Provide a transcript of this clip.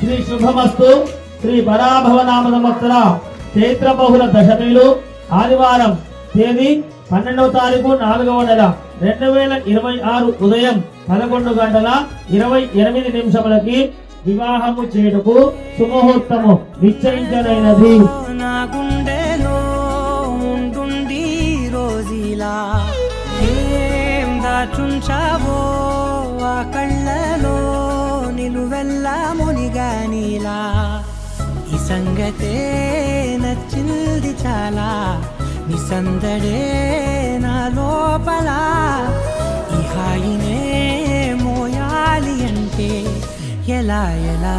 శ్రీ శుభమస్తు శ్రీ పరాభవ నామ సంవత్సర చైత్ర బహుళ దశమిలు ఆదివారం తేదీ 12వ తారీఖు 4వ నెల 2026 ఉదయం 11:28 వివాహము చేయుటకు సుముహూర్తము నిశ్చయించనైనది. నా గుండెలో ఉండుండి రోజీలా ఏం దాచుంచావో ఆ కళ్ళలో నిలువెల్లా మునిగానిలా ఈ సంగతే నచ్చింది చాలా నిసందడే నా లోపల ఈ హాయినే మోయాలి అంటే ఎలా ఎలా